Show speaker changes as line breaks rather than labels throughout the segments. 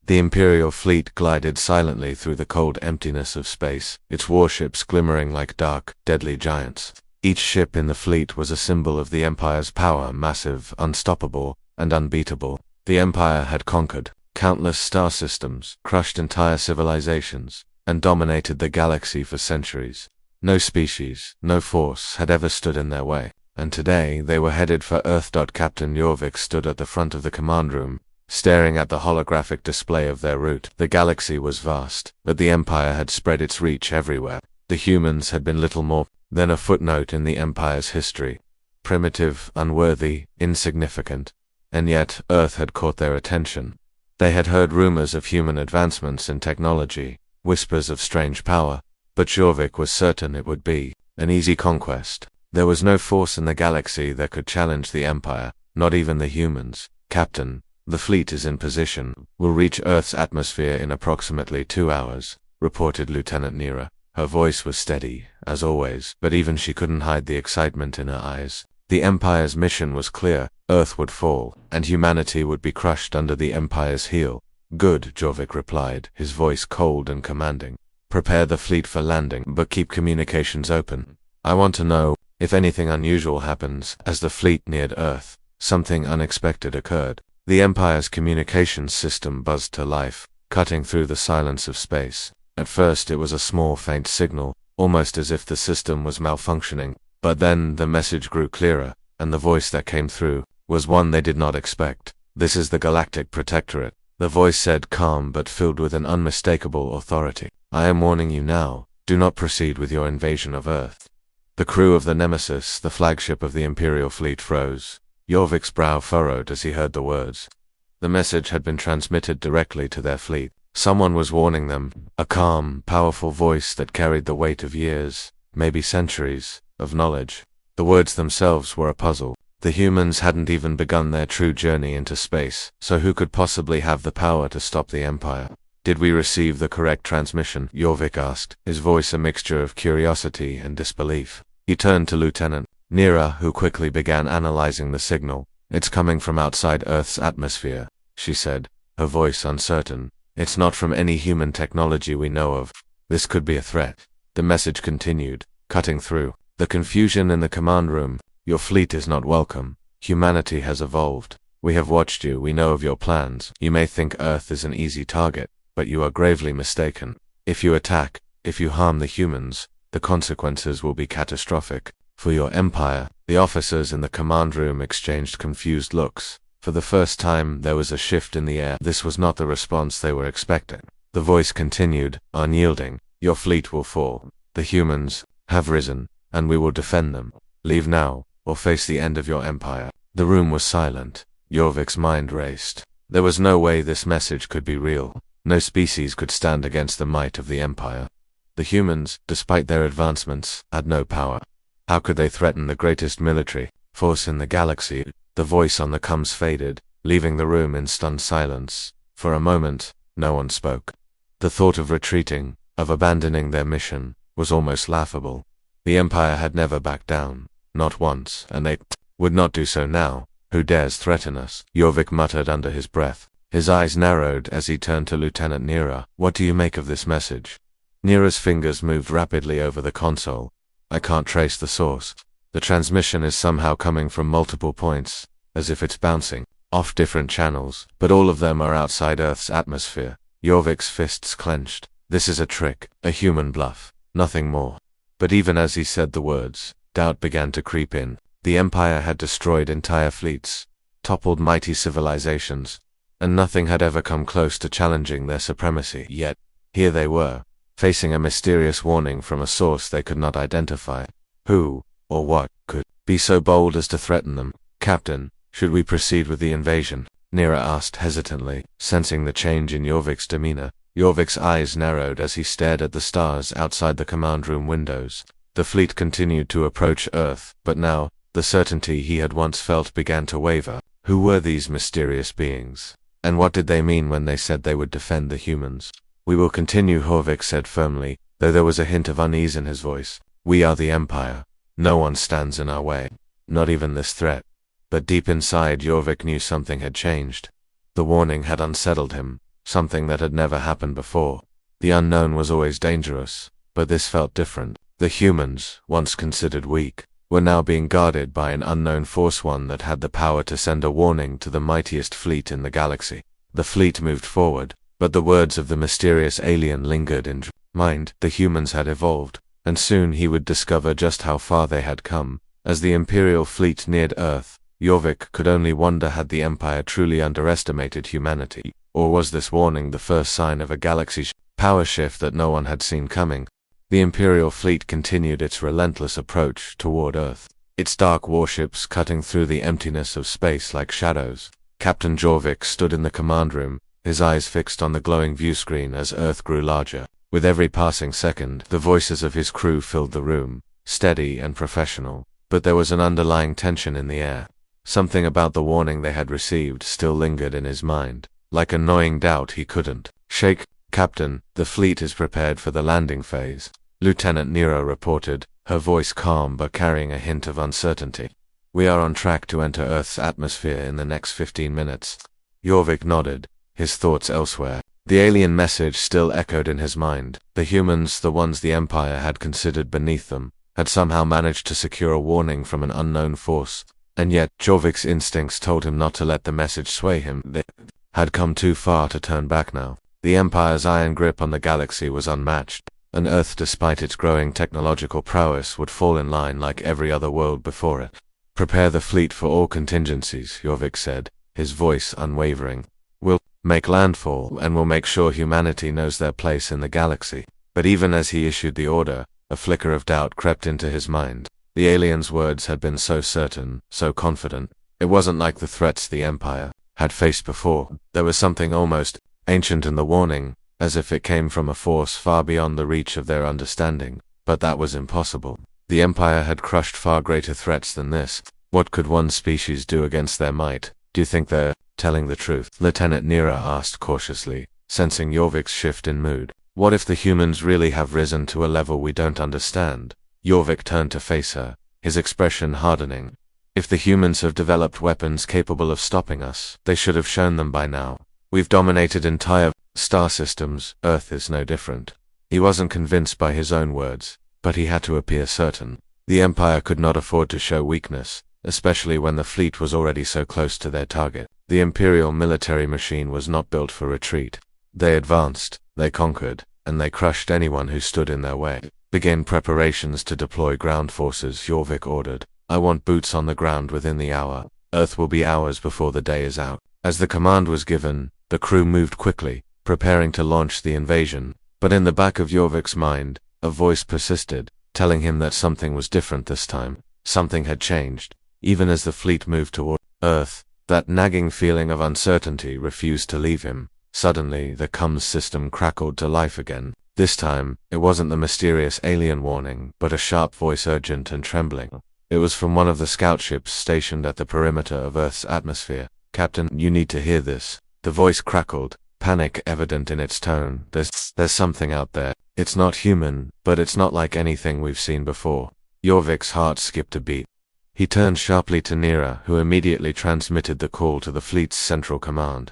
The Imperial fleet glided silently through the cold emptiness of space, its warships glimmering like dark, deadly giants. Each ship in the fleet was a symbol of the Empire's power, massive, unstoppable, and unbeatable. The Empire had conquered countless star systems, crushed entire civilizations, and dominated the galaxy for centuries. No species, no force had ever stood in their way, and today they were headed for Earth. Captain Jorvik stood at the front of the command room, staring at the holographic display of their route. The galaxy was vast, but the Empire had spread its reach everywhere. The humans had been little more than a footnote in the Empire's history. Primitive, unworthy, insignificant. And yet, Earth had caught their attention. They had heard rumors of human advancements in technology, whispers of strange power, but Jorvik was certain it would be an easy conquest. There was no force in the galaxy that could challenge the Empire, not even the humans. Captain, the fleet is in position. Will reach Earth's atmosphere in approximately 2 hours, reported Lieutenant Nira. Her voice was steady, as always, but even she couldn't hide the excitement in her eyes. The Empire's mission was clear. Earth would fall, and humanity would be crushed under the Empire's heel. Good, Jorvik replied, his voice cold and commanding. Prepare the fleet for landing, but keep communications open. I want to know if anything unusual happens. As the fleet neared Earth, something unexpected occurred. The Empire's communications system buzzed to life, cutting through the silence of space. At first it was a small faint signal, almost as if the system was malfunctioning, but then the message grew clearer, and the voice that came through was one they did not expect. This is the Galactic Protectorate. The voice said, calm but filled with an unmistakable authority. I am warning you now, do not proceed with your invasion of Earth. The crew of the Nemesis, the flagship of the Imperial fleet, froze. Jorvik's brow furrowed as he heard the words. The message had been transmitted directly to their fleet. Someone was warning them, a calm, powerful voice that carried the weight of years, maybe centuries, of knowledge. The words themselves were a puzzle. The humans hadn't even begun their true journey into space, so who could possibly have the power to stop the Empire? Did we receive the correct transmission? Jorvik asked, his voice a mixture of curiosity and disbelief. He turned to Lieutenant Nira, who quickly began analyzing the signal. It's coming from outside Earth's atmosphere, she said, her voice uncertain. It's not from any human technology we know of. This could be a threat. The message continued, cutting through the confusion in the command room. Your fleet is not welcome. Humanity has evolved. We have watched you. We know of your plans. You may think Earth is an easy target, but you are gravely mistaken. If you attack, if you harm the humans, the consequences will be catastrophic. For your Empire. The officers in the command room exchanged confused looks. For the first time, there was a shift in the air. This was not the response they were expecting. The voice continued, unyielding. Your fleet will fall. The humans have risen, and we will defend them. Leave now, or face the end of your Empire. The room was silent. Jorvik's mind raced. There was no way this message could be real. No species could stand against the might of the Empire. The humans, despite their advancements, had no power. How could they threaten the greatest military force in the galaxy? The voice on the comms faded, leaving the room in stunned silence. For a moment, no one spoke. The thought of retreating, of abandoning their mission, was almost laughable. The Empire had never backed down, not once, and they would not do so now. Who dares threaten us? Jorvik muttered under his breath. His eyes narrowed as he turned to Lieutenant Nira. What do you make of this message? Nira's fingers moved rapidly over the console. I can't trace the source. The transmission is somehow coming from multiple points, as if it's bouncing off different channels, but all of them are outside Earth's atmosphere. Jorvik's fists clenched. This is a trick, a human bluff, nothing more. But even as he said the words, doubt began to creep in. The Empire had destroyed entire fleets, toppled mighty civilizations, and nothing had ever come close to challenging their supremacy. Yet, here they were, facing a mysterious warning from a source they could not identify. Who, or what, could be so bold as to threaten them? Captain, should we proceed with the invasion? Nira asked hesitantly, sensing the change in Jorvik's demeanor. Jorvik's eyes narrowed as he stared at the stars outside the command room windows. The fleet continued to approach Earth, but now, the certainty he had once felt began to waver. Who were these mysterious beings? And what did they mean when they said they would defend the humans? We will continue, Jorvik said firmly, though there was a hint of unease in his voice. We are the Empire. No one stands in our way. Not even this threat. But deep inside, Jorvik knew something had changed. The warning had unsettled him. something that had never happened before. The unknown was always dangerous, but this felt different. The humans, once considered weak, were now being guarded by an unknown force, one that had the power to send a warning to the mightiest fleet in the galaxy. The fleet moved forward, but the words of the mysterious alien lingered in Jorvik's mind. The humans had evolved, and soon he would discover just how far they had come. As the Imperial fleet neared Earth, Jorvik could only wonder, had the Empire truly underestimated humanity, or was this warning the first sign of a galaxy power shift that no one had seen coming? The Imperial fleet continued its relentless approach toward Earth, its dark warships cutting through the emptiness of space like shadows. Captain Jorvik stood in the command room, his eyes fixed on the glowing viewscreen as Earth grew larger. With every passing second, the voices of his crew filled the room, steady and professional, but there was an underlying tension in the air. Something about the warning they had received still lingered in his mind, like a gnawing doubt he couldn't shake. "Captain, the fleet is prepared for the landing phase," Lieutenant Nero reported, her voice calm but carrying a hint of uncertainty. "We are on track to enter Earth's atmosphere in the next 15 minutes. Jorvik nodded, his thoughts elsewhere. The alien message still echoed in his mind. The humans, the ones the Empire had considered beneath them, had somehow managed to secure a warning from an unknown force. And yet, Jorvik's instincts told him not to let the message sway him. They had come too far to turn back now. The Empire's iron grip on the galaxy was unmatched, and Earth, despite its growing technological prowess, would fall in line like every other world before it. "Prepare the fleet for all contingencies," Jorvik said, his voice unwavering. "We'll make landfall, and we'll make sure humanity knows their place in the galaxy." But even as he issued the order, a flicker of doubt crept into his mind. The alien's words had been so certain, so confident. It wasn't like the threats the Empire had faced before. There was something almost ancient in the warning, as if it came from a force far beyond the reach of their understanding. But that was impossible. The Empire had crushed far greater threats than this. What could one species do against their might? "Do you think they're telling the truth?" Lieutenant Nero asked cautiously, sensing Jorvik's shift in mood. "What if the humans really have risen to a level we don't understand?" Jorvik turned to face her, his expression hardening. "If the humans have developed weapons capable of stopping us, they should have shown them by now. We've dominated entire star systems, Earth is no different." He wasn't convinced by his own words, but he had to appear certain. The Empire could not afford to show weakness, especially when the fleet was already so close to their target. The Imperial military machine was not built for retreat. They advanced, they conquered, and they crushed anyone who stood in their way. "Begin preparations to deploy ground forces," Jorvik ordered. "I want boots on the ground within the hour. Earth will be hours before the day is out." As the command was given, the crew moved quickly, preparing to launch the invasion. But in the back of Jorvik's mind, a voice persisted, telling him that something was different this time. Something had changed. Even as the fleet moved toward Earth, that nagging feeling of uncertainty refused to leave him. Suddenly, the comms system crackled to life again. This time, it wasn't the mysterious alien warning, but a sharp voice, urgent and trembling. It was from one of the scout ships stationed at the perimeter of Earth's atmosphere. "Captain, you need to hear this." The voice crackled, panic evident in its tone. There's something out there. It's not human, but it's not like anything we've seen before." Jorvik's heart skipped a beat. He turned sharply to Nira, who immediately transmitted the call to the fleet's central command.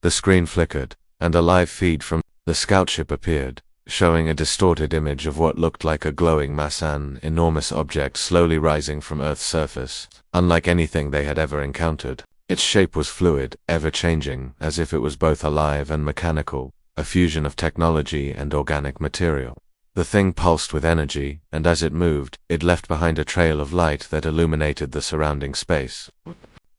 The screen flickered, and a live feed from the scout ship appeared, showing a distorted image of what looked like a glowing mass, an enormous object slowly rising from Earth's surface, unlike anything they had ever encountered. Its shape was fluid, ever-changing, as if it was both alive and mechanical, a fusion of technology and organic material. The thing pulsed with energy, and as it moved, it left behind a trail of light that illuminated the surrounding space.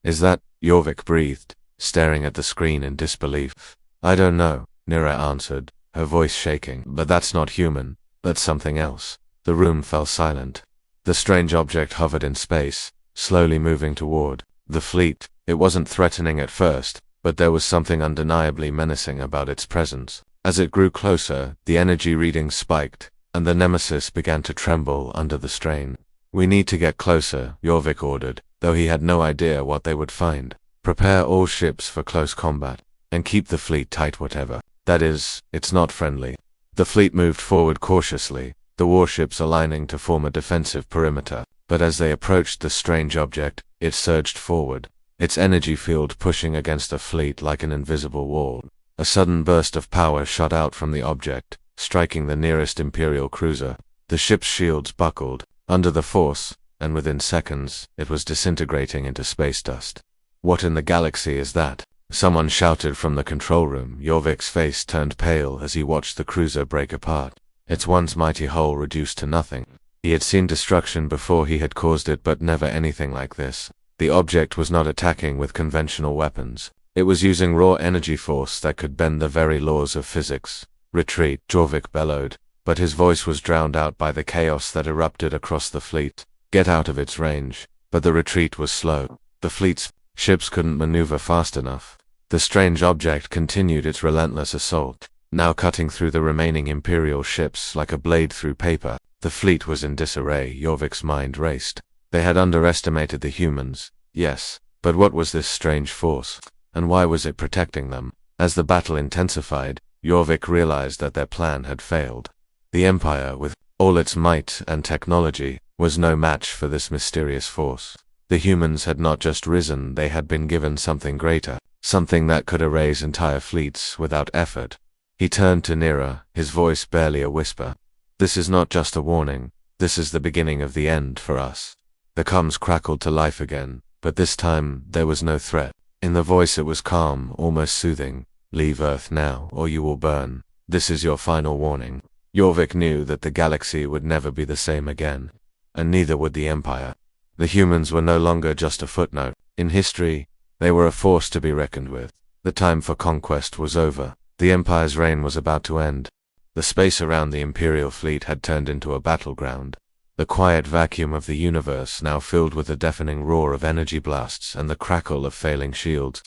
"Is that?" Jorvik breathed, staring at the screen in disbelief. "I don't know," Nira answered, her voice shaking. "But that's not human. That's something else." The room fell silent. The strange object hovered in space, slowly moving toward the fleet. It wasn't threatening at first, but there was something undeniably menacing about its presence. As it grew closer, the energy readings spiked, and the nemesis began to tremble under the strain. "We need to get closer," Jorvik ordered, though he had no idea what they would find. "Prepare all ships for close combat, and keep the fleet tight whatever. That is, it's not friendly." The fleet moved forward cautiously, the warships aligning to form a defensive perimeter. But as they approached the strange object, it surged forward, its energy field pushing against the fleet like an invisible wall. A sudden burst of power shot out from the object, striking the nearest Imperial cruiser. The ship's shields buckled under the force, and within seconds, it was disintegrating into space dust. "What in the galaxy is that?" someone shouted from the control room. Jorvik's face turned pale as he watched the cruiser break apart. Its once mighty hull reduced to nothing. He had seen destruction before he had caused it, but never anything like this. The object was not attacking with conventional weapons. It was using raw energy force that could bend the very laws of physics. "Retreat," Jorvik bellowed, but his voice was drowned out by the chaos that erupted across the fleet. Get out of its range. But the retreat was slow. The fleet's ships couldn't maneuver fast enough. The strange object continued its relentless assault, now cutting through the remaining Imperial ships like a blade through paper. The fleet was in disarray. Jorvik's mind raced. They had underestimated the humans, yes, but what was this strange force, and why was it protecting them? As the battle intensified, Jorvik realized that their plan had failed. The Empire, with all its might and technology, was no match for this mysterious force. The humans had not just risen, they had been given something greater, something that could erase entire fleets without effort. He turned to Nira, his voice barely a whisper. "This is not just a warning, this is the beginning of the end for us." The comms crackled to life again, but this time there was no threat. In the voice it was calm, almost soothing. "Leave Earth now, or you will burn. This is your final warning." Jorvik knew that the galaxy would never be the same again, and neither would the Empire. The humans were no longer just a footnote in history, they were a force to be reckoned with. The time for conquest was over. The Empire's reign was about to end. The space around the Imperial fleet had turned into a battleground. The quiet vacuum of the universe now filled with the deafening roar of energy blasts and the crackle of failing shields.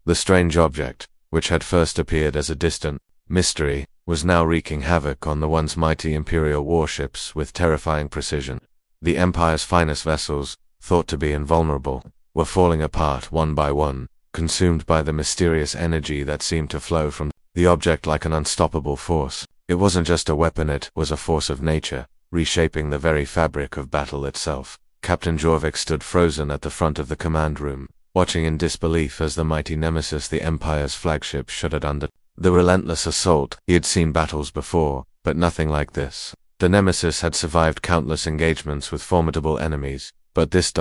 The strange object, which had first appeared as a distant mystery, was now wreaking havoc on the once mighty Imperial warships with terrifying precision. The Empire's finest vessels, thought to be invulnerable, were falling apart one by one, consumed by the mysterious energy that seemed to flow from the object like an unstoppable force. It wasn't just a weapon, it was a force of nature, reshaping the very fabric of battle itself. Captain Jorvik stood frozen at the front of the command room, watching in disbelief as the mighty Nemesis, the Empire's flagship, shuddered under the relentless assault. He had seen battles before, but nothing like this. The Nemesis had survived countless engagements with formidable enemies, but this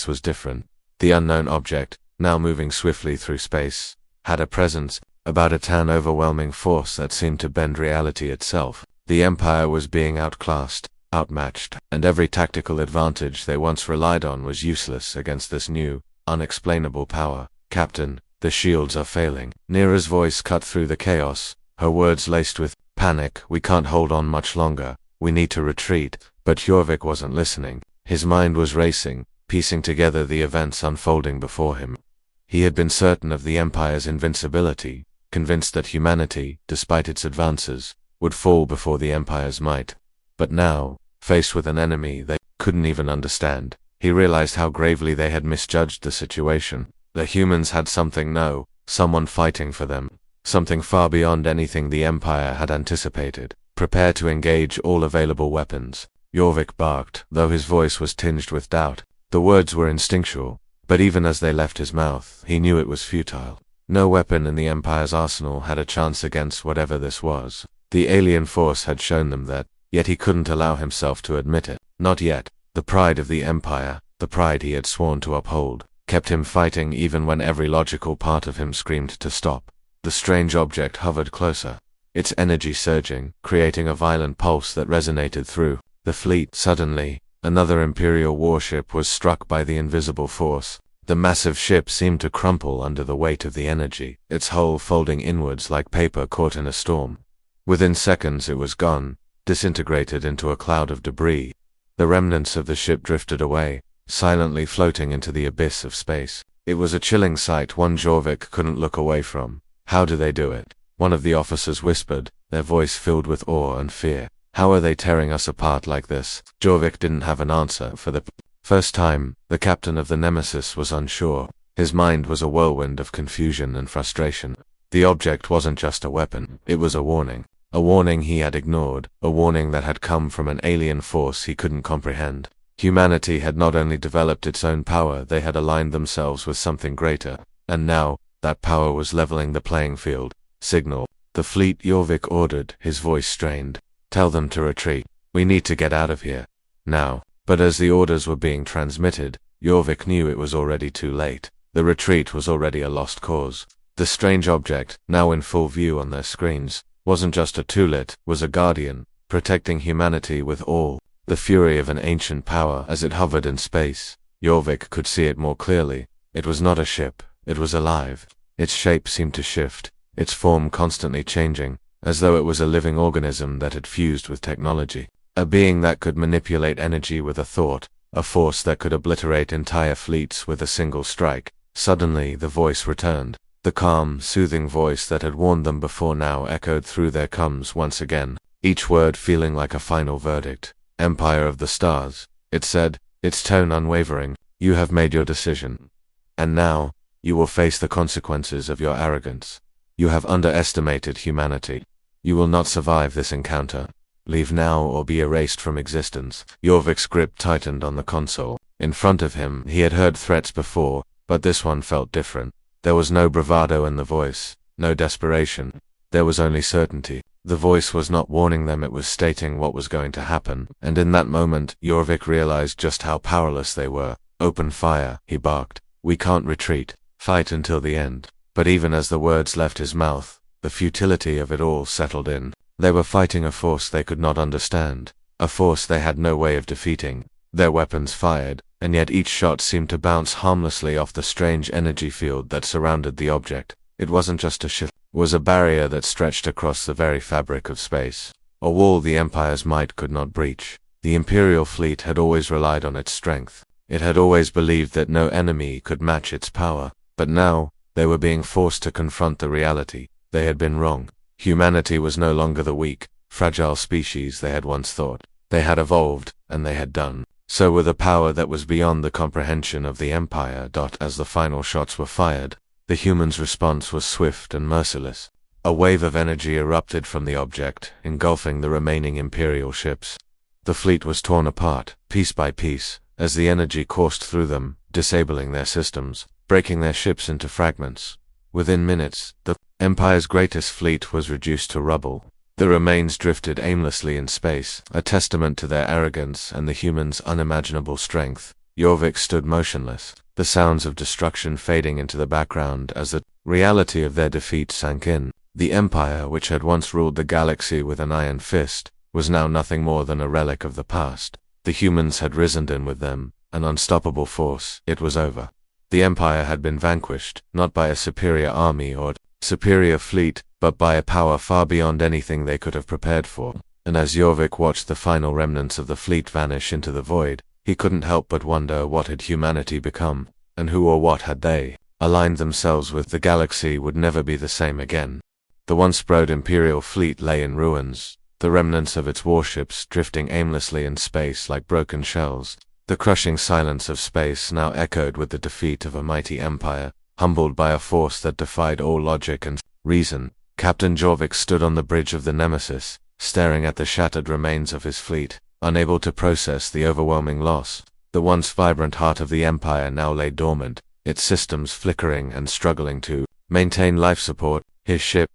was different. The unknown object, now moving swiftly through space, had a presence, about it an overwhelming force that seemed to bend reality itself. The Empire was being outclassed, outmatched, and every tactical advantage they once relied on was useless against this new, unexplainable power. "Captain, the shields are failing." Nira's voice cut through the chaos, her words laced with panic. "We can't hold on much longer. We need to retreat." But Jorvik wasn't listening. His mind was racing, piecing together the events unfolding before him. He had been certain of the Empire's invincibility, convinced that humanity, despite its advances, would fall before the Empire's might. But now, faced with an enemy they couldn't even understand, he realized how gravely they had misjudged the situation. The humans had someone fighting for them, something far beyond anything the Empire had anticipated. "Prepare to engage all available weapons," Jorvik barked, though his voice was tinged with doubt. The words were instinctual, but even as they left his mouth, he knew it was futile. No weapon in the Empire's arsenal had a chance against whatever this was. The alien force had shown them that, yet he couldn't allow himself to admit it. Not yet. The pride of the Empire, the pride he had sworn to uphold, kept him fighting even when every logical part of him screamed to stop. The strange object hovered closer, its energy surging, creating a violent pulse that resonated through the fleet. Suddenly, another Imperial warship was struck by the invisible force. The massive ship seemed to crumple under the weight of the energy, its hull folding inwards like paper caught in a storm. Within seconds it was gone, disintegrated into a cloud of debris. The remnants of the ship drifted away, silently floating into the abyss of space. It was a chilling sight, one Jorvik couldn't look away from. "How do they do it?" one of the officers whispered, their voice filled with awe and fear. "How are they tearing us apart like this?" Jorvik didn't have an answer. For the first time, the captain of the Nemesis was unsure. His mind was a whirlwind of confusion and frustration. The object wasn't just a weapon, it was a warning. A warning he had ignored, a warning that had come from an alien force he couldn't comprehend. Humanity had not only developed its own power, they had aligned themselves with something greater, and now, that power was leveling the playing field. Signal. The fleet, Jorvik ordered, his voice strained. Tell them to retreat. We need to get out of here. Now. But as the orders were being transmitted, Jorvik knew it was already too late. The retreat was already a lost cause. The strange object, now in full view on their screens, wasn't just a toolit, was a guardian, protecting humanity with all the fury of an ancient power. As it hovered in space, Jorvik could see it more clearly. It was not a ship, it was alive. Its shape seemed to shift, its form constantly changing, as though it was a living organism that had fused with technology. A being that could manipulate energy with a thought, a force that could obliterate entire fleets with a single strike. Suddenly the voice returned. The calm, soothing voice that had warned them before now echoed through their coms once again, each word feeling like a final verdict. Empire of the Stars, it said, its tone unwavering. You have made your decision. And now, you will face the consequences of your arrogance. You have underestimated humanity. You will not survive this encounter. Leave now or be erased from existence. Jorvik's grip tightened on the console. In front of him, he had heard threats before, but this one felt different. There was no bravado in the voice, no desperation. There was only certainty. The voice was not warning them, it was stating what was going to happen, and in that moment, Jorvik realized just how powerless they were. Open fire, he barked. We can't retreat. Fight until the end. But even as the words left his mouth, the futility of it all settled in. They were fighting a force they could not understand, a force they had no way of defeating. Their weapons fired, and yet each shot seemed to bounce harmlessly off the strange energy field that surrounded the object. It wasn't just a ship, it was a barrier that stretched across the very fabric of space. A wall the Empire's might could not breach. The Imperial fleet had always relied on its strength. It had always believed that no enemy could match its power. But now, they were being forced to confront the reality. They had been wrong. Humanity was no longer the weak, fragile species they had once thought. They had evolved, and they had done so with a power that was beyond the comprehension of the Empire. As the final shots were fired, the humans' response was swift and merciless. A wave of energy erupted from the object, engulfing the remaining Imperial ships. The fleet was torn apart, piece by piece, as the energy coursed through them, disabling their systems, breaking their ships into fragments. Within minutes, the Empire's greatest fleet was reduced to rubble. The remains drifted aimlessly in space, a testament to their arrogance and the humans' unimaginable strength. Jorvik stood motionless, the sounds of destruction fading into the background as the reality of their defeat sank in. The Empire, which had once ruled the galaxy with an iron fist, was now nothing more than a relic of the past. The humans had risen in with them, an unstoppable force. It was over. The Empire had been vanquished, not by a superior army or superior fleet, but by a power far beyond anything they could have prepared for. And as Jorvik watched the final remnants of the fleet vanish into the void, he couldn't help but wonder what had humanity become, and who or what had they aligned themselves with. The galaxy would never be the same again. The once proud Imperial fleet lay in ruins, the remnants of its warships drifting aimlessly in space like broken shells. The crushing silence of space now echoed with the defeat of a mighty empire, humbled by a force that defied all logic and reason. Captain Jorvik stood on the bridge of the Nemesis, staring at the shattered remains of his fleet, unable to process the overwhelming loss. The once vibrant heart of the Empire now lay dormant, its systems flickering and struggling to maintain life support. His ship,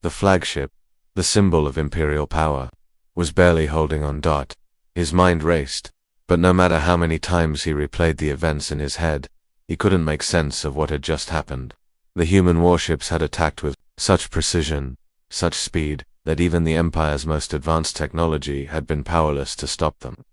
the flagship, the symbol of Imperial power, was barely holding on. His mind raced, but no matter how many times he replayed the events in his head, he couldn't make sense of what had just happened. The human warships had attacked with such precision, such speed, that even the Empire's most advanced technology had been powerless to stop them.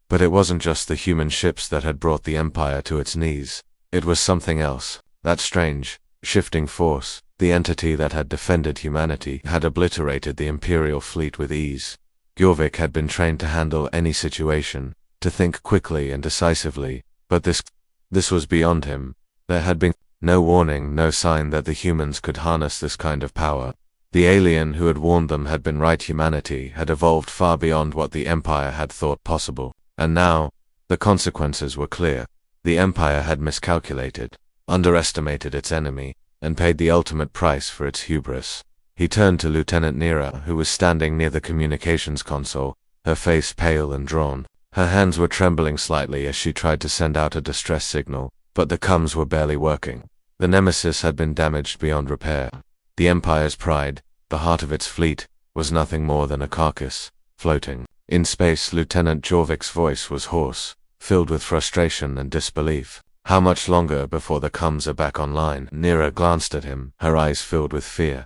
But it wasn't just the human ships that had brought the Empire to its knees. It was something else. That strange, shifting force, the entity that had defended humanity, had obliterated the Imperial fleet with ease. Jorvik had been trained to handle any situation, to think quickly and decisively, but this was beyond him. There had been no warning, no sign that the humans could harness this kind of power. The alien who had warned them had been right. Humanity had evolved far beyond what the Empire had thought possible. And now, the consequences were clear. The Empire had miscalculated, underestimated its enemy, and paid the ultimate price for its hubris. He turned to Lieutenant Nira, who was standing near the communications console, her face pale and drawn. Her hands were trembling slightly as she tried to send out a distress signal, but the comms were barely working. The Nemesis had been damaged beyond repair. The Empire's pride, the heart of its fleet, was nothing more than a carcass, floating in space. Lieutenant Jorvik's voice was hoarse, filled with frustration and disbelief. How much longer before the comms are back online? Nira glanced at him, her eyes filled with fear.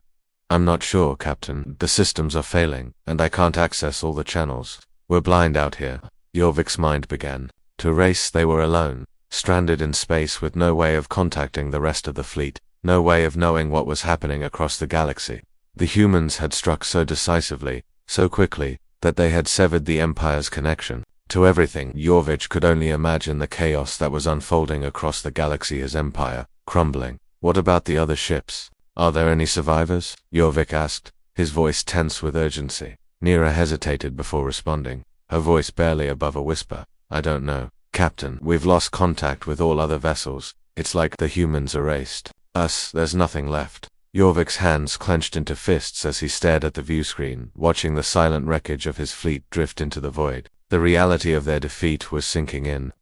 I'm not sure, Captain. The systems are failing, and I can't access all the channels. We're blind out here. Jorvik's mind began to race. They were alone, stranded in space with no way of contacting the rest of the fleet, no way of knowing what was happening across the galaxy. The humans had struck so decisively, so quickly, that they had severed the Empire's connection to everything. Jorvik could only imagine the chaos that was unfolding across the galaxy, his empire crumbling. What about the other ships? Are there any survivors? Jorvik asked, his voice tense with urgency. Nira hesitated before responding, her voice barely above a whisper. I don't know, Captain. We've lost contact with all other vessels. It's like the humans erased us. There's nothing left. Jorvik's hands clenched into fists as he stared at the viewscreen, watching the silent wreckage of his fleet drift into the void. The reality of their defeat was sinking in.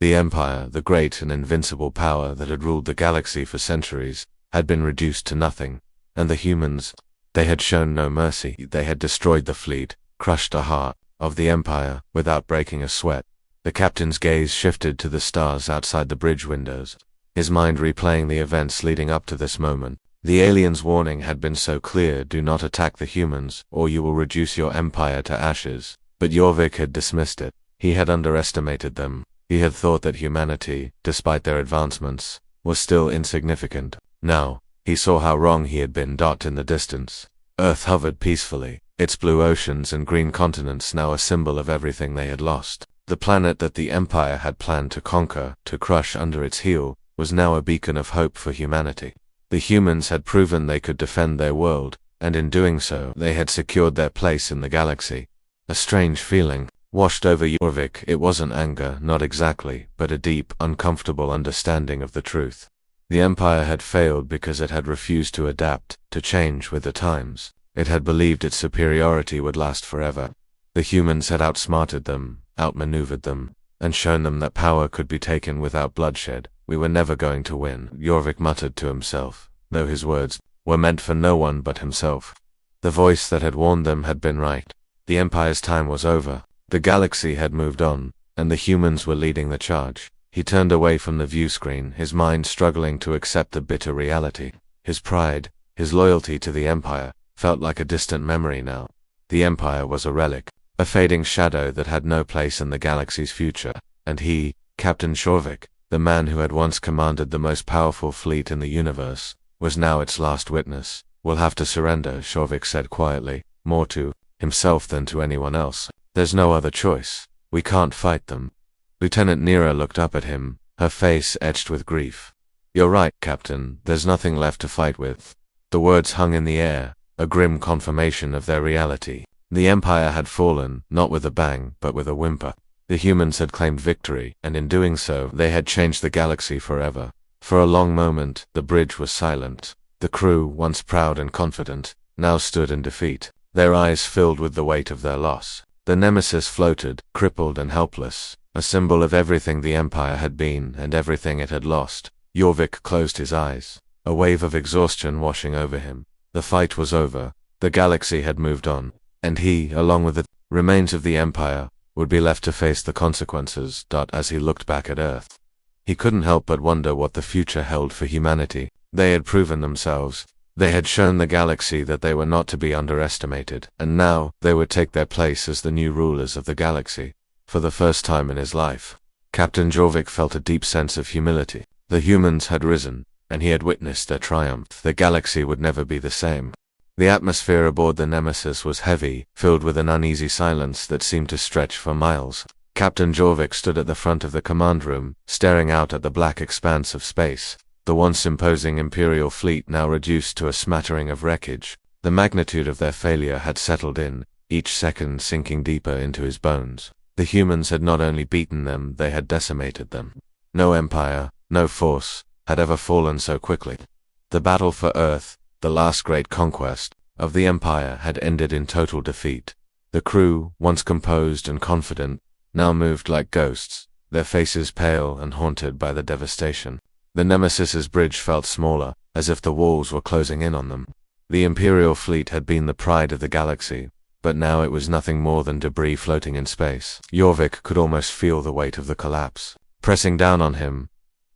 The Empire, the great and invincible power that had ruled the galaxy for centuries, had been reduced to nothing, and the humans, they had shown no mercy. They had destroyed the fleet, crushed the heart of the Empire without breaking a sweat. The captain's gaze shifted to the stars outside the bridge windows, his mind replaying the events leading up to this moment. The aliens' warning had been so clear: do not attack the humans, or you will reduce your empire to ashes. But Jorvik had dismissed it. He had underestimated them. He had thought that humanity, despite their advancements, was still insignificant. Now, he saw how wrong he had been. In the distance, Earth hovered peacefully, its blue oceans and green continents now a symbol of everything they had lost. The planet that the Empire had planned to conquer, to crush under its heel, was now a beacon of hope for humanity. The humans had proven they could defend their world, and in doing so, they had secured their place in the galaxy. A strange feeling washed over Jorvik. It wasn't anger, not exactly, but a deep, uncomfortable understanding of the truth. The Empire had failed because it had refused to adapt, to change with the times. It had believed its superiority would last forever. The humans had outsmarted them, outmaneuvered them, and shown them that power could be taken without bloodshed. We were never going to win, Jorvik muttered to himself, though his words were meant for no one but himself. The voice that had warned them had been right. The Empire's time was over. The galaxy had moved on, and the humans were leading the charge. He turned away from the viewscreen, his mind struggling to accept the bitter reality. His pride, his loyalty to the Empire, felt like a distant memory now. The Empire was a relic, a fading shadow that had no place in the galaxy's future, and he, Captain Jorvik, the man who had once commanded the most powerful fleet in the universe, was now its last witness. We'll have to surrender, Jorvik said quietly, more to himself than to anyone else. There's no other choice. We can't fight them. Lieutenant Nira looked up at him, her face etched with grief. You're right, Captain, there's nothing left to fight with. The words hung in the air, a grim confirmation of their reality. The Empire had fallen, not with a bang, but with a whimper. The humans had claimed victory, and in doing so, they had changed the galaxy forever. For a long moment, the bridge was silent. The crew, once proud and confident, now stood in defeat, their eyes filled with the weight of their loss. The Nemesis floated, crippled and helpless, a symbol of everything the Empire had been and everything it had lost. Jorvik closed his eyes, a wave of exhaustion washing over him. The fight was over, the galaxy had moved on, and he, along with the remains of the Empire, would be left to face the consequences. As he looked back at Earth, he couldn't help but wonder what the future held for humanity. They had proven themselves. They had shown the galaxy that they were not to be underestimated, and now they would take their place as the new rulers of the galaxy. For the first time in his life, Captain Jorvik felt a deep sense of humility. The humans had risen, and he had witnessed their triumph. The galaxy would never be the same. The atmosphere aboard the Nemesis was heavy, filled with an uneasy silence that seemed to stretch for miles. Captain Jorvik stood at the front of the command room, staring out at the black expanse of space. The once imposing Imperial fleet now reduced to a smattering of wreckage. The magnitude of their failure had settled in, each second sinking deeper into his bones. The humans had not only beaten them, they had decimated them. No empire, no force, had ever fallen so quickly. The battle for Earth, the last great conquest of the Empire, had ended in total defeat. The crew, once composed and confident, now moved like ghosts, their faces pale and haunted by the devastation. The Nemesis's bridge felt smaller, as if the walls were closing in on them. The Imperial fleet had been the pride of the galaxy, but now it was nothing more than debris floating in space. Jorvik could almost feel the weight of the collapse pressing down on him.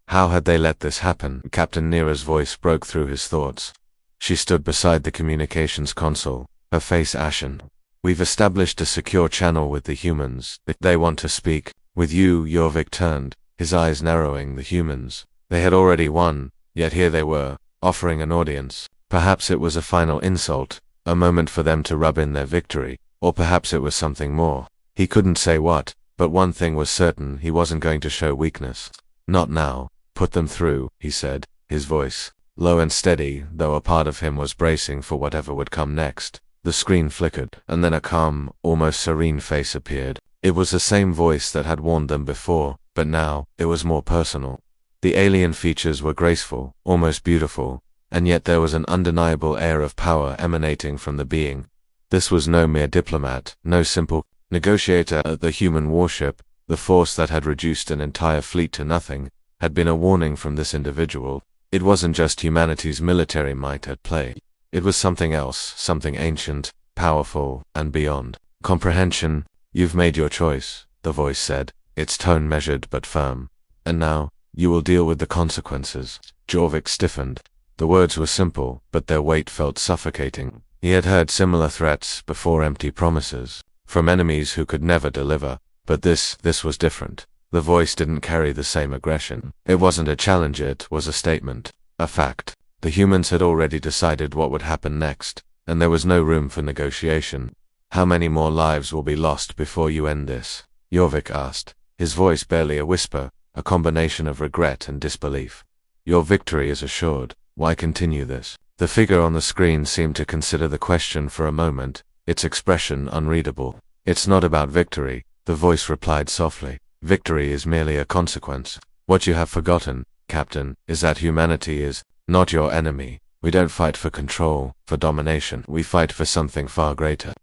How had they let this happen? Captain Neera's voice broke through his thoughts. She stood beside the communications console, her face ashen. We've established a secure channel with the humans. They want to speak with you. Jorvik turned, his eyes narrowing. The humans. They had already won, yet here they were, offering an audience. Perhaps it was a final insult, a moment for them to rub in their victory, or perhaps it was something more. He couldn't say what, but one thing was certain: he wasn't going to show weakness. Not now. Put them through, he said, his voice low and steady, though a part of him was bracing for whatever would come next. The screen flickered, and then a calm, almost serene face appeared. It was the same voice that had warned them before, but now, it was more personal. The alien features were graceful, almost beautiful, and yet there was an undeniable air of power emanating from the being. This was no mere diplomat, no simple negotiator at the human warship. The force that had reduced an entire fleet to nothing had been a warning from this individual. It wasn't just humanity's military might at play. It was something else, something ancient, powerful, and beyond comprehension. You've made your choice, the voice said, its tone measured but firm. And now, you will deal with the consequences. Jorvik stiffened. The words were simple, but their weight felt suffocating. He had heard similar threats before, empty promises, from enemies who could never deliver. But this was different. The voice didn't carry the same aggression. It wasn't a challenge, it was a statement, a fact. The humans had already decided what would happen next, and there was no room for negotiation. How many more lives will be lost before you end this? Jorvik asked, his voice barely a whisper, a combination of regret and disbelief. Your victory is assured. Why continue this? The figure on the screen seemed to consider the question for a moment, its expression unreadable. It's not about victory, the voice replied softly. Victory is merely a consequence. What you have forgotten, Captain, is that humanity is not your enemy. We don't fight for control, for domination. We fight for something far greater.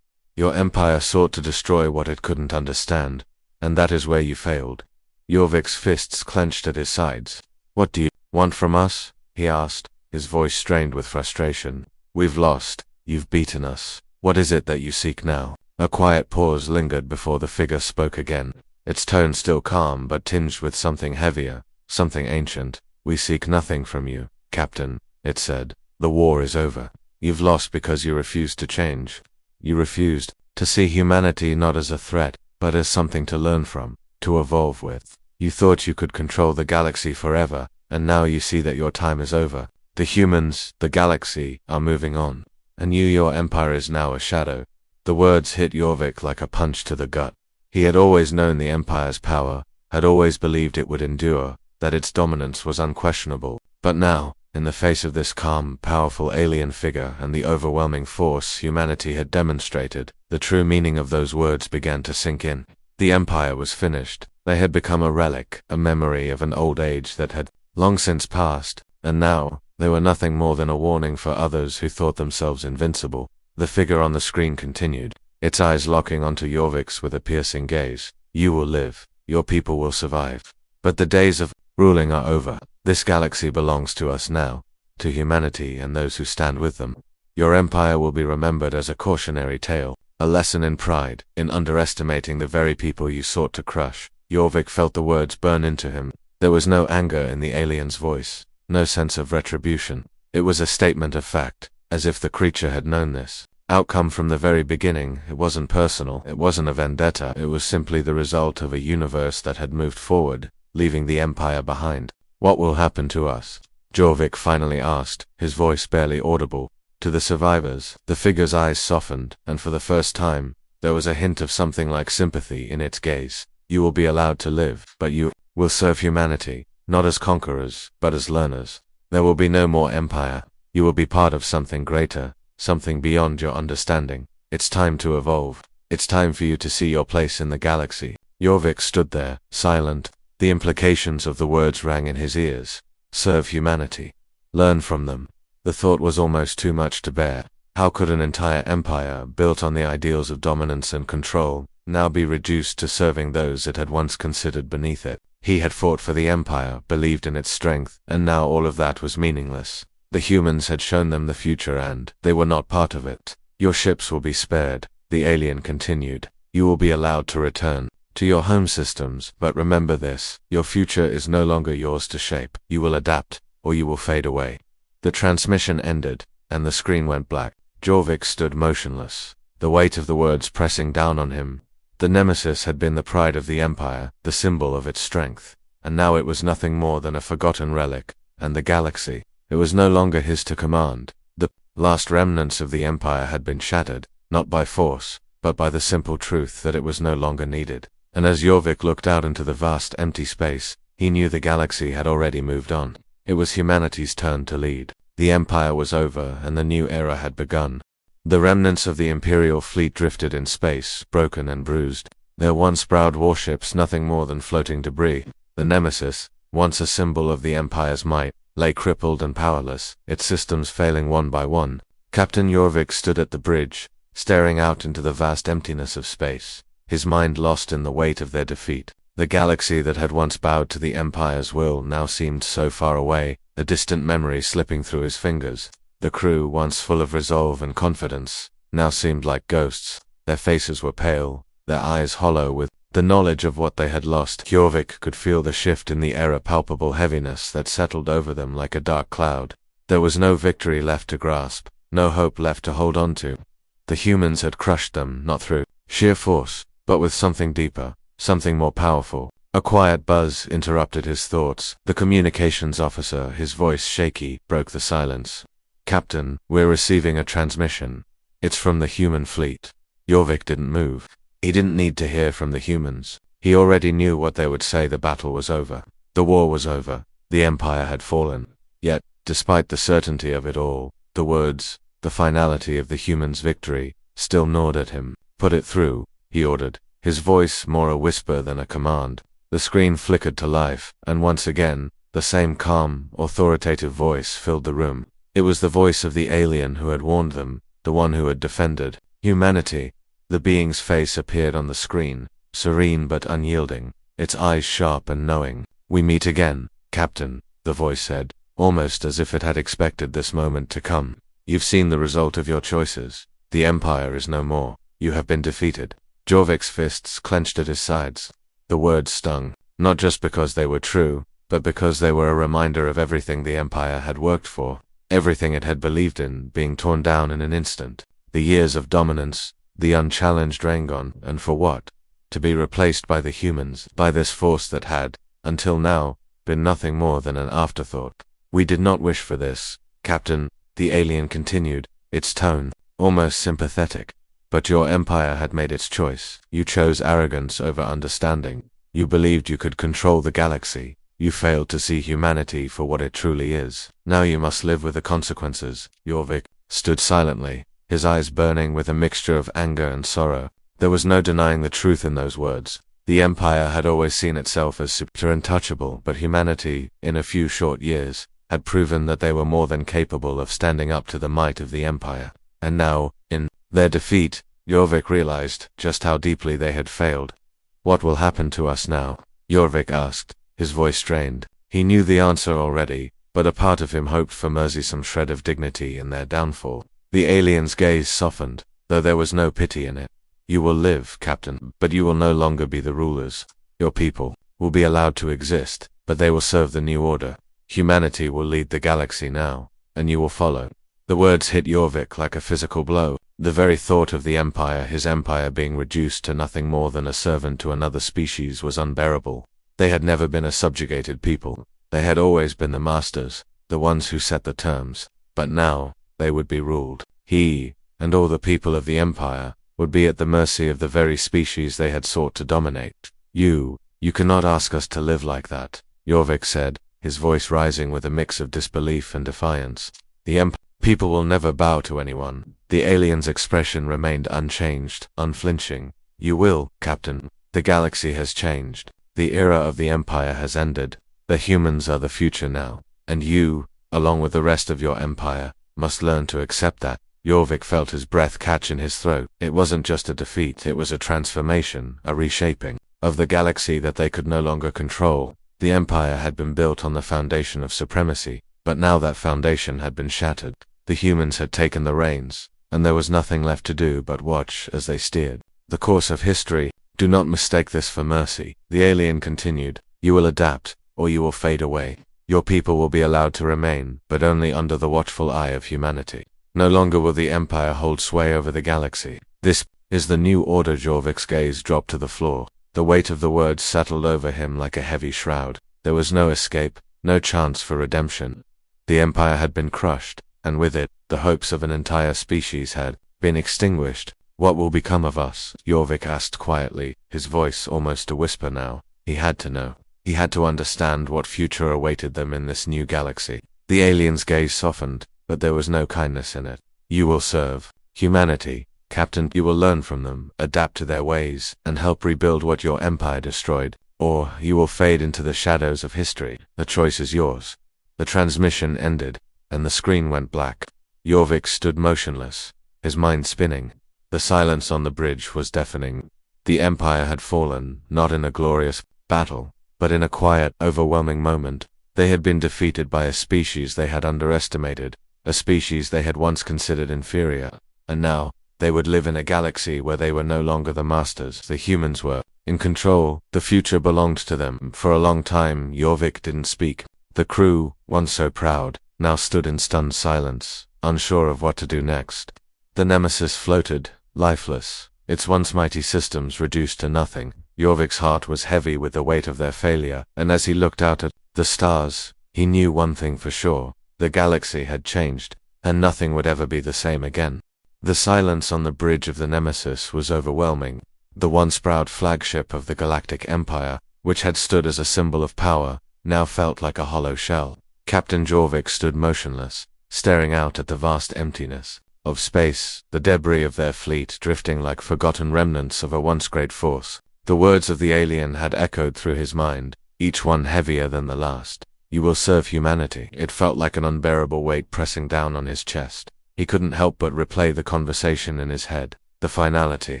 Your empire sought to destroy what it couldn't understand, and that is where you failed. Jorvik's fists clenched at his sides. What do you want from us? He asked, his voice strained with frustration. We've lost. You've beaten us. What is it that you seek now? A quiet pause lingered before the figure spoke again, its tone still calm but tinged with something heavier, something ancient. We seek nothing from you, Captain, it said. The war is over. You've lost because you refused to change. You refused to see humanity not as a threat, but as something to learn from, to evolve with. You thought you could control the galaxy forever, and now you see that your time is over. The humans, the galaxy, are moving on, and your empire is now a shadow. The words hit Jorvik like a punch to the gut. He had always known the Empire's power, had always believed it would endure, that its dominance was unquestionable. But now, in the face of this calm, powerful alien figure and the overwhelming force humanity had demonstrated, the true meaning of those words began to sink in. The Empire was finished. They had become a relic, a memory of an old age that had long since passed, and now, they were nothing more than a warning for others who thought themselves invincible. The figure on the screen continued, its eyes locking onto Jorvik's with a piercing gaze. You will live. Your people will survive. But the days of ruling are over. This galaxy belongs to us now, to humanity and those who stand with them. Your empire will be remembered as a cautionary tale, a lesson in pride, in underestimating the very people you sought to crush. Jorvik felt the words burn into him. There was no anger in the alien's voice, no sense of retribution. It was a statement of fact, as if the creature had known this outcome from the very beginning. It wasn't personal, it wasn't a vendetta, it was simply the result of a universe that had moved forward, leaving the Empire behind. What will happen to us? Jorvik finally asked, his voice barely audible. To the survivors. The figure's eyes softened, and for the first time, there was a hint of something like sympathy in its gaze. You will be allowed to live, but you will serve humanity, not as conquerors, but as learners. There will be no more empire. You will be part of something greater, something beyond your understanding. It's time to evolve. It's time for you to see your place in the galaxy. Jorvik stood there, silent. The implications of the words rang in his ears. Serve humanity. Learn from them. The thought was almost too much to bear. How could an entire empire, built on the ideals of dominance and control, now be reduced to serving those it had once considered beneath it? He had fought for the empire, believed in its strength, and now all of that was meaningless. The humans had shown them the future and they were not part of it. Your ships will be spared, the alien continued. You will be allowed to return to your home systems, but remember this, your future is no longer yours to shape. You will adapt, or you will fade away. The transmission ended, and the screen went black. Jorvik stood motionless, the weight of the words pressing down on him. The Nemesis had been the pride of the Empire, the symbol of its strength, and now it was nothing more than a forgotten relic, and the galaxy, it was no longer his to command. The last remnants of the Empire had been shattered, not by force, but by the simple truth that it was no longer needed. And as Jorvik looked out into the vast empty space, he knew the galaxy had already moved on. It was humanity's turn to lead. The Empire was over and the new era had begun. The remnants of the Imperial fleet drifted in space, broken and bruised. Their once proud warships nothing more than floating debris. The Nemesis, once a symbol of the Empire's might, lay crippled and powerless, its systems failing one by one. Captain Jorvik stood at the bridge, staring out into the vast emptiness of space, his mind lost in the weight of their defeat. The galaxy that had once bowed to the Empire's will now seemed so far away, a distant memory slipping through his fingers. The crew, once full of resolve and confidence, now seemed like ghosts. Their faces were pale, their eyes hollow with the knowledge of what they had lost. Jorvik could feel the shift in the air, a palpable heaviness that settled over them like a dark cloud. There was no victory left to grasp, no hope left to hold on to. The humans had crushed them, not through sheer force, but with something deeper, something more powerful. A quiet buzz interrupted his thoughts. The communications officer, his voice shaky, broke the silence. Captain, we're receiving a transmission. It's from the human fleet. Jorvik didn't move. He didn't need to hear from the humans. He already knew what they would say. The battle was over. The war was over. The Empire had fallen. Yet, despite the certainty of it all, the words, the finality of the humans' victory, still gnawed at him. Put it through, he ordered, his voice more a whisper than a command. The screen flickered to life, and once again, the same calm, authoritative voice filled the room. It was the voice of the alien who had warned them, the one who had defended humanity. The being's face appeared on the screen, serene but unyielding, its eyes sharp and knowing. We meet again, Captain, the voice said, almost as if it had expected this moment to come. You've seen the result of your choices. The Empire is no more. You have been defeated. Jorvik's fists clenched at his sides. The words stung, not just because they were true, but because they were a reminder of everything the Empire had worked for, everything it had believed in, being torn down in an instant. The years of dominance, the unchallenged Rangon, and for what? To be replaced by the humans, by this force that had, until now, been nothing more than an afterthought. We did not wish for this, Captain, the alien continued, its tone almost sympathetic. But your Empire had made its choice. You chose arrogance over understanding. You believed you could control the galaxy. You failed to see humanity for what it truly is. Now you must live with the consequences. Jorvik stood silently, his eyes burning with a mixture of anger and sorrow. There was no denying the truth in those words. The Empire had always seen itself as super untouchable, but humanity, in a few short years, had proven that they were more than capable of standing up to the might of the Empire. And now, in their defeat, Jorvik realized just how deeply they had failed. What will happen to us now? Jorvik asked, his voice strained. He knew the answer already, but a part of him hoped for mercy, some shred of dignity in their downfall. The alien's gaze softened, though there was no pity in it. You will live, Captain, but you will no longer be the rulers. Your people will be allowed to exist, but they will serve the new order. Humanity will lead the galaxy now, and you will follow. The words hit Jorvik like a physical blow. The very thought of the Empire, his empire, being reduced to nothing more than a servant to another species was unbearable. They had never been a subjugated people. They had always been the masters, the ones who set the terms. But now, they would be ruled. He, and all the people of the Empire, would be at the mercy of the very species they had sought to dominate. You cannot ask us to live like that, Jorvik said, his voice rising with a mix of disbelief and defiance. The people will never bow to anyone. The alien's expression remained unchanged, unflinching. You will, Captain. The galaxy has changed. The era of the Empire has ended. The humans are the future now. And you, along with the rest of your Empire, must learn to accept that. Jorvik felt his breath catch in his throat. It wasn't just a defeat, it was a transformation, a reshaping of the galaxy that they could no longer control. The Empire had been built on the foundation of supremacy. But now that foundation had been shattered. The humans had taken the reins, and there was nothing left to do but watch as they steered the course of history. Do not mistake this for mercy, the alien continued. You will adapt, or you will fade away. Your people will be allowed to remain, but only under the watchful eye of humanity. No longer will the Empire hold sway over the galaxy. This is the new order. Jorvik's gaze dropped to the floor. The weight of the words settled over him like a heavy shroud. There was no escape, no chance for redemption. The Empire had been crushed, and with it, the hopes of an entire species had been extinguished. What will become of us? Jorvik asked quietly, his voice almost a whisper now. He had to know. He had to understand what future awaited them in this new galaxy. The alien's gaze softened, but there was no kindness in it. You will serve humanity, Captain. You will learn from them, adapt to their ways, and help rebuild what your empire destroyed. Or you will fade into the shadows of history. The choice is yours. The transmission ended, and the screen went black. Jorvik stood motionless, his mind spinning. The silence on the bridge was deafening. The Empire had fallen, not in a glorious battle, but in a quiet, overwhelming moment. They had been defeated by a species they had underestimated, a species they had once considered inferior, and now, they would live in a galaxy where they were no longer the masters. The humans were in control. The future belonged to them. For a long time, Jorvik didn't speak. The crew, once so proud, now stood in stunned silence, unsure of what to do next. The Nemesis floated, lifeless, its once mighty systems reduced to nothing. Jorvik's heart was heavy with the weight of their failure, and as he looked out at the stars, he knew one thing for sure. The galaxy had changed, and nothing would ever be the same again. The silence on the bridge of the Nemesis was overwhelming. The once proud flagship of the Galactic Empire, which had stood as a symbol of power, now felt like a hollow shell. Captain Jorvik stood motionless, staring out at the vast emptiness of space, the debris of their fleet drifting like forgotten remnants of a once great force. The words of the alien had echoed through his mind, each one heavier than the last. You will serve humanity. It felt like an unbearable weight pressing down on his chest. He couldn't help but replay the conversation in his head. The finality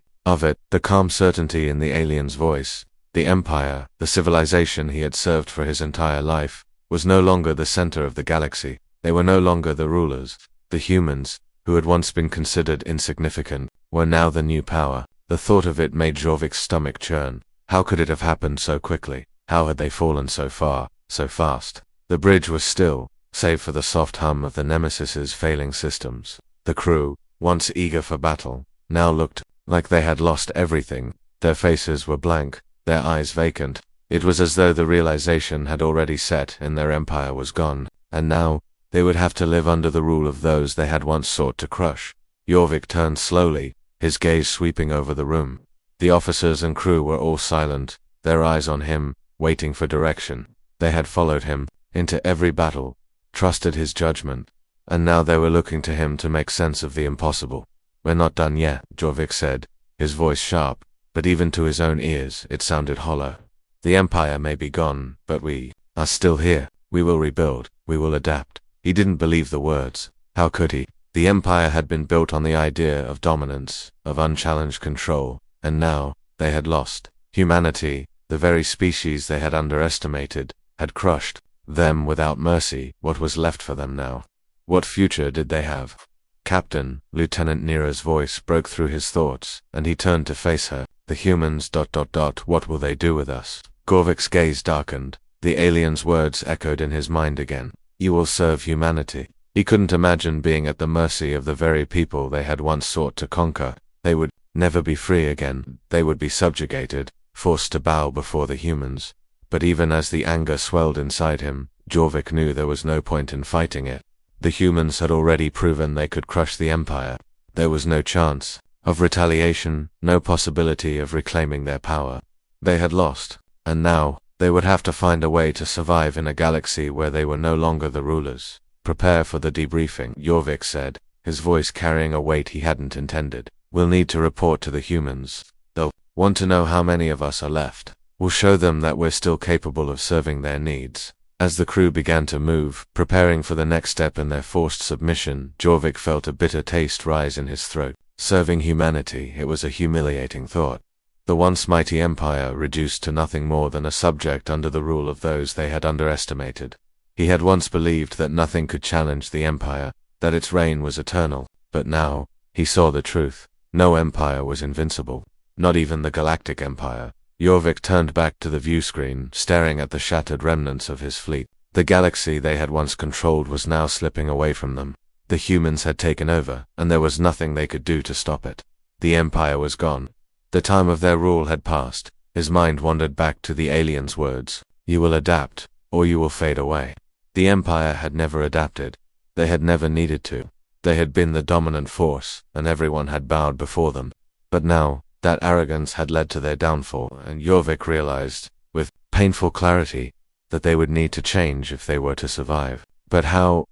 of it, the calm certainty in the alien's voice. The Empire, the civilization he had served for his entire life, was no longer the center of the galaxy. They were no longer the rulers. The humans, who had once been considered insignificant, were now the new power. The thought of it made Jorvik's stomach churn. How could it have happened so quickly? How had they fallen so far, so fast? The bridge was still, save for the soft hum of the Nemesis's failing systems. The crew, once eager for battle, now looked like they had lost everything. Their faces were blank, their eyes vacant. It was as though the realization had already set in. Their empire was gone, and now, they would have to live under the rule of those they had once sought to crush. Jorvik turned slowly, his gaze sweeping over the room. The officers and crew were all silent, their eyes on him, waiting for direction. They had followed him into every battle, trusted his judgment, and now they were looking to him to make sense of the impossible. We're not done yet, Jorvik said, his voice sharp, but even to his own ears it sounded hollow. The Empire may be gone, but we are still here. We will rebuild, we will adapt. He didn't believe the words. How could he? The Empire had been built on the idea of dominance, of unchallenged control, and now, they had lost. Humanity, the very species they had underestimated, had crushed them without mercy. What was left for them now? What future did they have? Captain, Lieutenant Neera's voice broke through his thoughts, and he turned to face her. The humans... What will they do with us? Jorvik's gaze darkened. The alien's words echoed in his mind again. You will serve humanity. He couldn't imagine being at the mercy of the very people they had once sought to conquer. They would never be free again. They would be subjugated, forced to bow before the humans. But even as the anger swelled inside him, Jorvik knew there was no point in fighting it. The humans had already proven they could crush the Empire. There was no chance of retaliation, no possibility of reclaiming their power. They had lost, and now, they would have to find a way to survive in a galaxy where they were no longer the rulers. Prepare for the debriefing, Jorvik said, his voice carrying a weight he hadn't intended. We'll need to report to the humans. They'll want to know how many of us are left. We'll show them that we're still capable of serving their needs. As the crew began to move, preparing for the next step in their forced submission, Jorvik felt a bitter taste rise in his throat. Serving humanity, it was a humiliating thought. The once mighty empire reduced to nothing more than a subject under the rule of those they had underestimated. He had once believed that nothing could challenge the Empire, that its reign was eternal, but now, he saw the truth. No empire was invincible, not even the Galactic Empire. Jorvik turned back to the viewscreen, staring at the shattered remnants of his fleet. The galaxy they had once controlled was now slipping away from them. The humans had taken over, and there was nothing they could do to stop it. The Empire was gone. The time of their rule had passed. His mind wandered back to the aliens' words. You will adapt, or you will fade away. The Empire had never adapted. They had never needed to. They had been the dominant force, and everyone had bowed before them. But now, that arrogance had led to their downfall, and Jorvik realized, with painful clarity, that they would need to change if they were to survive. But how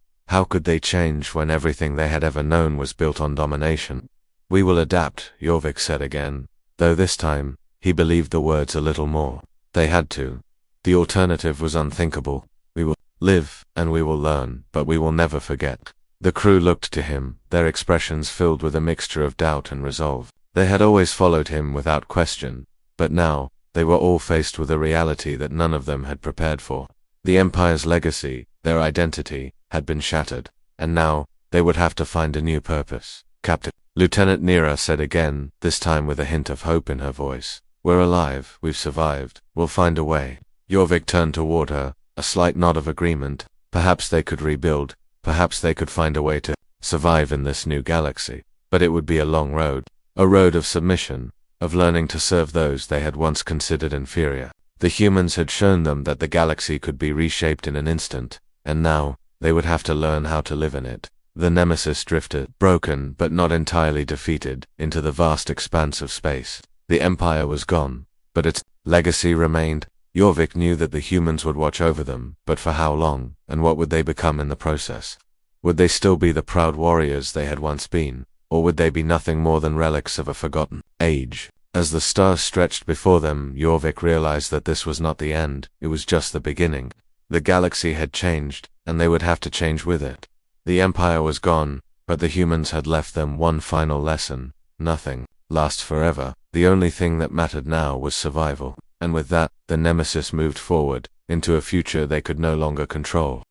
could they change when everything they had ever known was built on domination? We will adapt, Jorvik said again, though this time, he believed the words a little more. They had to. The alternative was unthinkable. We will live, and we will learn, but we will never forget. The crew looked to him, their expressions filled with a mixture of doubt and resolve. They had always followed him without question, but now, they were all faced with a reality that none of them had prepared for. The Empire's legacy, their identity, had been shattered, and now, they would have to find a new purpose. Captain, Lieutenant Nira said again, this time with a hint of hope in her voice. We're alive, we've survived, we'll find a way. Jorvik turned toward her, a slight nod of agreement. Perhaps they could rebuild, perhaps they could find a way to survive in this new galaxy. But it would be a long road. A road of submission, of learning to serve those they had once considered inferior. The humans had shown them that the galaxy could be reshaped in an instant, and now, they would have to learn how to live in it. The Nemesis drifted, broken but not entirely defeated, into the vast expanse of space. The Empire was gone, but its legacy remained. Jorvik knew that the humans would watch over them, but for how long, and what would they become in the process? Would they still be the proud warriors they had once been, or would they be nothing more than relics of a forgotten age? As the stars stretched before them, Jorvik realized that this was not the end, it was just the beginning. The galaxy had changed, and they would have to change with it. The Empire was gone, but the humans had left them one final lesson. Nothing lasts forever. The only thing that mattered now was survival. And with that, the Nemesis moved forward, into a future they could no longer control.